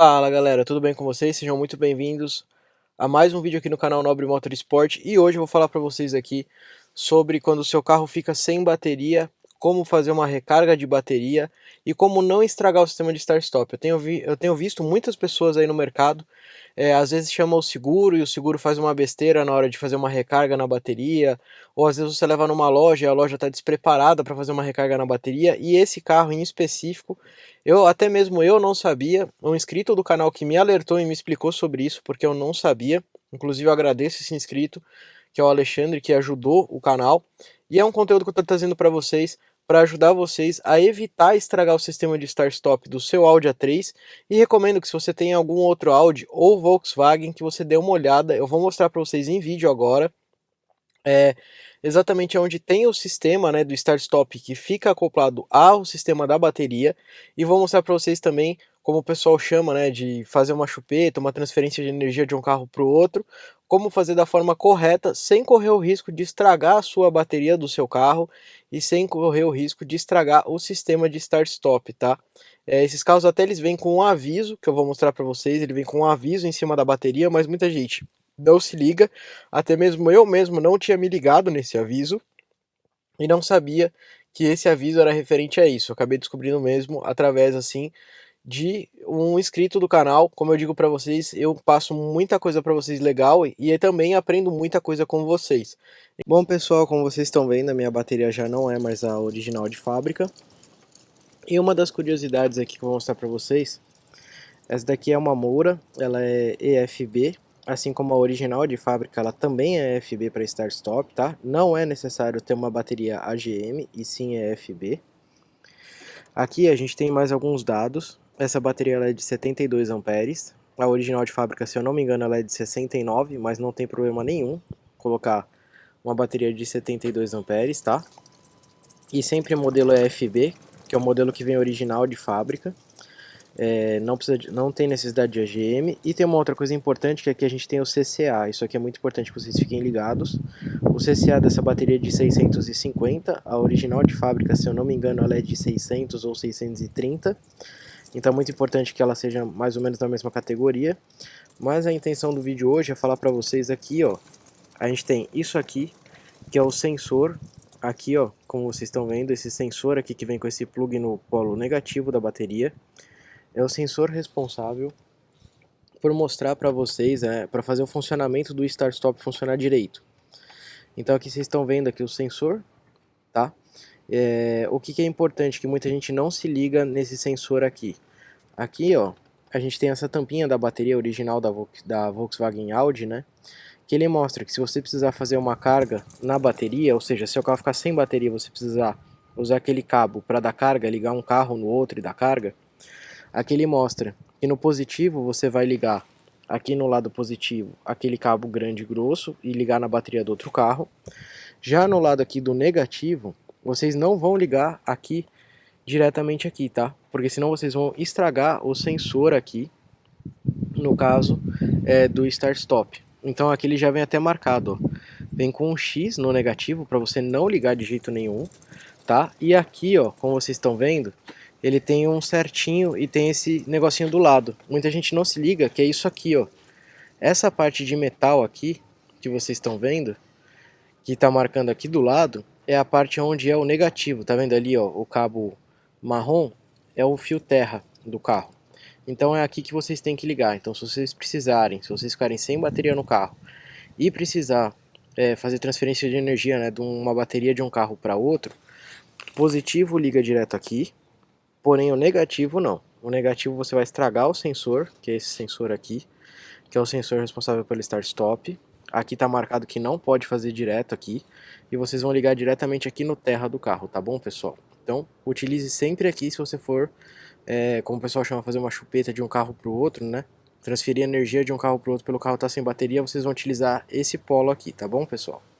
Fala galera, tudo bem com vocês? Sejam muito bem-vindos a mais um vídeo aqui no canal Nobre Motorsport. E hoje eu vou falar para vocês aqui sobre quando o seu carro fica sem bateria, como fazer uma recarga de bateria e como não estragar o sistema de start-stop. Eu tenho visto muitas pessoas aí no mercado, às vezes chama o seguro e o seguro faz uma besteira na hora de fazer uma recarga na bateria, ou às vezes você leva numa loja e a loja está despreparada para fazer uma recarga na bateria, e esse carro em específico, até mesmo eu não sabia, um inscrito do canal que me alertou e me explicou sobre isso, porque eu não sabia. Inclusive eu agradeço esse inscrito, que é o Alexandre, que ajudou o canal, e é um conteúdo que eu estou trazendo para ajudar vocês a evitar estragar o sistema de start-stop do seu Audi A3, e recomendo que se você tem algum outro Audi ou Volkswagen, que você dê uma olhada. Eu vou mostrar para vocês em vídeo agora, é, exatamente onde tem o sistema, né, do start-stop que fica acoplado ao sistema da bateria, e vou mostrar para vocês também como o pessoal chama, né, de fazer uma chupeta, uma transferência de energia de um carro para o outro, como fazer da forma correta sem correr o risco de estragar a sua bateria do seu carro e sem correr o risco de estragar o sistema de start-stop, tá? Esses carros até eles vêm com um aviso que eu vou mostrar para vocês, ele vem com um aviso em cima da bateria, mas muita gente não se liga. Até mesmo eu mesmo não tinha me ligado nesse aviso e não sabia que esse aviso era referente a isso. Eu acabei descobrindo mesmo através assim de um inscrito do canal. Como eu digo para vocês, eu passo muita coisa para vocês legal e eu também aprendo muita coisa com vocês. Bom pessoal, como vocês estão vendo, a minha bateria já não é mais a original de fábrica. E uma das curiosidades aqui que eu vou mostrar para vocês, essa daqui é uma Moura, ela é EFB, assim como a original de fábrica, ela também é EFB para start-stop, tá? Não é necessário ter uma bateria AGM, e sim EFB. Aqui a gente tem mais alguns dados. Essa bateria ela é de 72 amperes. A original de fábrica, se eu não me engano, ela é de 69, mas não tem problema nenhum colocar uma bateria de 72 amperes, tá? E sempre modelo EFB, que é o modelo que vem original de fábrica. Não tem necessidade de AGM. E tem uma outra coisa importante, que aqui a gente tem o CCA. Isso aqui é muito importante que vocês fiquem ligados. O CCA dessa bateria é de 650. A original de fábrica, se eu não me engano, ela é de 600 ou 630. Então é muito importante que ela seja mais ou menos da mesma categoria. Mas a intenção do vídeo hoje é falar para vocês aqui, ó. A gente tem isso aqui, que é o sensor. Aqui, ó, como vocês estão vendo, esse sensor aqui que vem com esse plug no polo negativo da bateria. É o sensor responsável por mostrar para vocês, para fazer o funcionamento do start-stop funcionar direito. Então aqui vocês estão vendo aqui o sensor, tá? O que é importante, que muita gente não se liga nesse sensor aqui. Aqui, ó, a gente tem essa tampinha da bateria original da Volkswagen Audi, né? Que ele mostra que se você precisar fazer uma carga na bateria, ou seja, se o carro ficar sem bateria, você precisar usar aquele cabo para dar carga, ligar um carro no outro e dar carga. Aqui ele mostra que no positivo você vai ligar aqui no lado positivo aquele cabo grande e grosso e ligar na bateria do outro carro. Já no lado aqui do negativo, vocês não vão ligar aqui diretamente aqui, tá? Porque senão vocês vão estragar o sensor aqui, no caso do start-stop. Então aqui ele já vem até marcado, ó. Vem com um X no negativo para você não ligar de jeito nenhum, tá? E aqui, ó, como vocês estão vendo, ele tem um certinho e tem esse negocinho do lado. Muita gente não se liga que é isso aqui, ó. Essa parte de metal aqui, que vocês estão vendo, que está marcando aqui do lado, é a parte onde é o negativo. Tá vendo ali, ó, o cabo marrom é o fio terra do carro. Então é aqui que vocês têm que ligar. Então se vocês precisarem, se vocês ficarem sem bateria no carro e precisar fazer transferência de energia, né, de uma bateria de um carro para outro, positivo liga direto aqui, porém o negativo não. O negativo você vai estragar o sensor, que é esse sensor aqui, que é o sensor responsável pelo start-stop. Aqui está marcado que não pode fazer direto aqui, e vocês vão ligar diretamente aqui no terra do carro, tá bom, pessoal? Então, utilize sempre aqui se você for, como o pessoal chama, fazer uma chupeta de um carro para o outro, né? Transferir energia de um carro para o outro pelo carro estar sem bateria, vocês vão utilizar esse polo aqui, tá bom, pessoal?